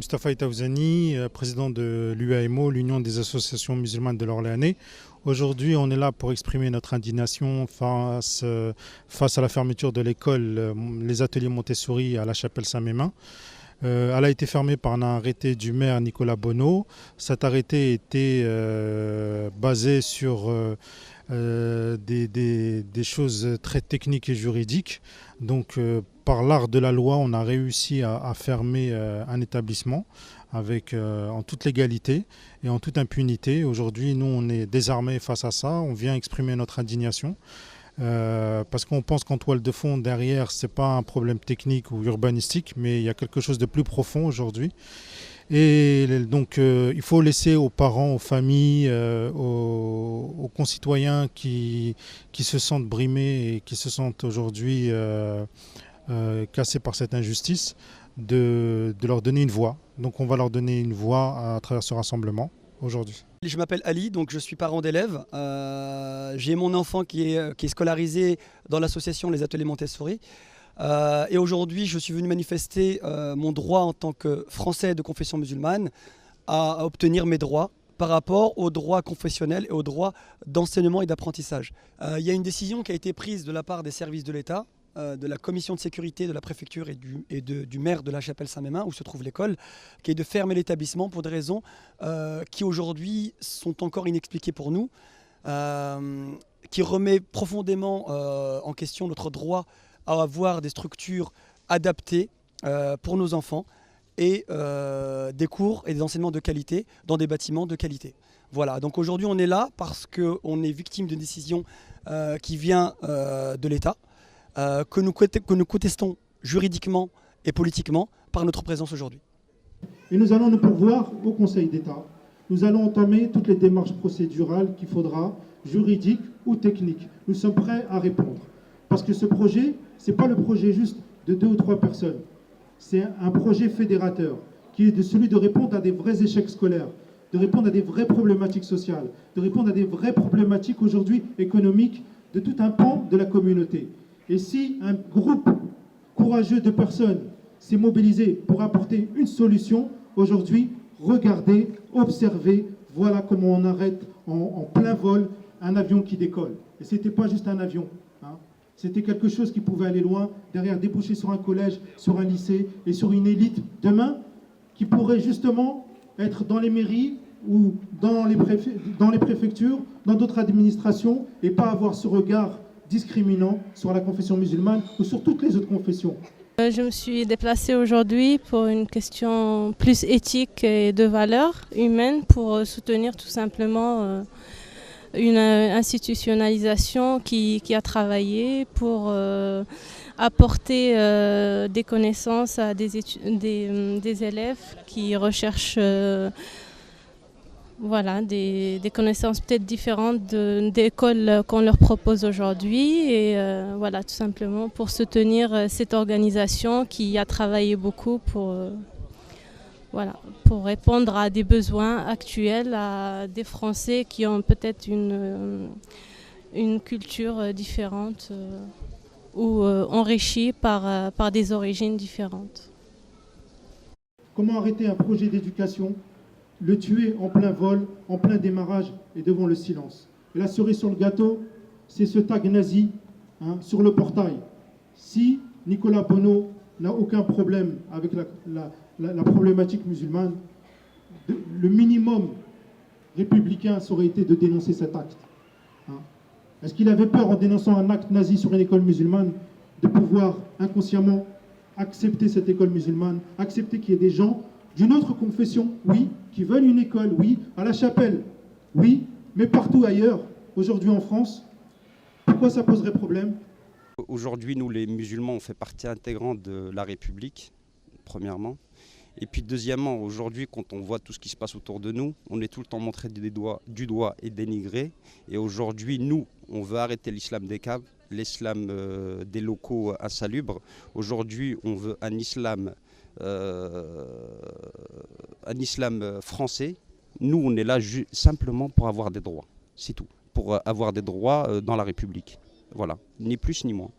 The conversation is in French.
Mustapha Itaouzani, président de l'UAMO, l'Union des associations musulmanes de l'Orléanais. Aujourd'hui, on est là pour exprimer notre indignation face à la fermeture de l'école, les ateliers Montessori à la chapelle Saint-Mémin. Elle a été fermée par un arrêté du maire Nicolas Bonneau. Cet arrêté était basé sur des choses très techniques et juridiques. Donc, par l'art de la loi, on a réussi à fermer un établissement en toute légalité et en toute impunité. Aujourd'hui, nous, on est désarmés face à ça. On vient exprimer notre indignation. Parce qu'on pense qu'en toile de fond, derrière, ce n'est pas un problème technique ou urbanistique, mais il y a quelque chose de plus profond aujourd'hui. Et donc, il faut laisser aux parents, aux familles, aux concitoyens qui se sentent brimés et qui se sentent aujourd'hui cassés par cette injustice, de leur donner une voix. Donc, on va leur donner une voix à travers ce rassemblement aujourd'hui. Je m'appelle Ali, donc je suis parent d'élèves. J'ai mon enfant qui est scolarisé dans l'association Les Ateliers Montessori. Et aujourd'hui, je suis venu manifester mon droit en tant que Français de confession musulmane à obtenir mes droits par rapport aux droits confessionnels et aux droits d'enseignement et d'apprentissage. Il y a une décision qui a été prise de la part des services de l'État, de la commission de sécurité de la préfecture et du maire de la chapelle Saint-Mémin, où se trouve l'école, qui est de fermer l'établissement pour des raisons qui aujourd'hui sont encore inexpliquées pour nous, qui remet profondément en question notre droit à avoir des structures adaptées pour nos enfants et des cours et des enseignements de qualité dans des bâtiments de qualité. Voilà, donc aujourd'hui on est là parce qu'on est victime d'une décision qui vient de l'État, que nous contestons juridiquement et politiquement par notre présence aujourd'hui. Et nous allons nous pourvoir au Conseil d'État. Nous allons entamer toutes les démarches procédurales qu'il faudra, juridiques ou techniques. Nous sommes prêts à répondre. Parce que ce projet, ce n'est pas le projet juste de 2 ou 3 personnes. C'est un projet fédérateur qui est celui de répondre à des vrais échecs scolaires, de répondre à des vraies problématiques sociales, de répondre à des vraies problématiques aujourd'hui économiques de tout un pan de la communauté. Et si un groupe courageux de personnes s'est mobilisé pour apporter une solution, aujourd'hui, regardez, observez, voilà comment on arrête en plein vol un avion qui décolle. Et ce n'était pas juste un avion. C'était quelque chose qui pouvait aller loin, derrière déboucher sur un collège, sur un lycée et sur une élite demain qui pourrait justement être dans les mairies ou dans les préfectures, dans d'autres administrations et pas avoir ce regard discriminant sur la confession musulmane ou sur toutes les autres confessions. Je me suis déplacée aujourd'hui pour une question plus éthique et de valeurs humaines pour soutenir tout simplement une institutionnalisation qui a travaillé pour apporter des connaissances à des élèves qui recherchent des connaissances peut-être différentes d'écoles qu'on leur propose aujourd'hui. Et voilà, tout simplement pour soutenir cette organisation qui a travaillé beaucoup pour répondre à des besoins actuels, à des Français qui ont peut-être une culture différente ou enrichie par des origines différentes. Comment arrêter un projet d'éducation, le tuer en plein vol, en plein démarrage et devant le silence? Et la cerise sur le gâteau, c'est ce tag nazi sur le portail. Si Nicolas Bonneau n'a aucun problème avec la problématique musulmane, le minimum républicain, ça aurait été de dénoncer cet acte. Est-ce qu'il avait peur, en dénonçant un acte nazi sur une école musulmane, de pouvoir inconsciemment accepter cette école musulmane, accepter qu'il y ait des gens d'une autre confession, oui, qui veulent une école, oui, à la chapelle, oui, mais partout ailleurs, aujourd'hui en France, pourquoi ça poserait problème? Aujourd'hui, nous, les musulmans, on fait partie intégrante de la République, premièrement. Et puis deuxièmement, aujourd'hui, quand on voit tout ce qui se passe autour de nous, on est tout le temps montré du doigt et dénigré. Et aujourd'hui, nous, on veut arrêter l'islam des caves, l'islam des locaux insalubres. Aujourd'hui, on veut un islam français. Nous, on est là simplement pour avoir des droits, c'est tout. Pour avoir des droits dans la République. Voilà, ni plus ni moins.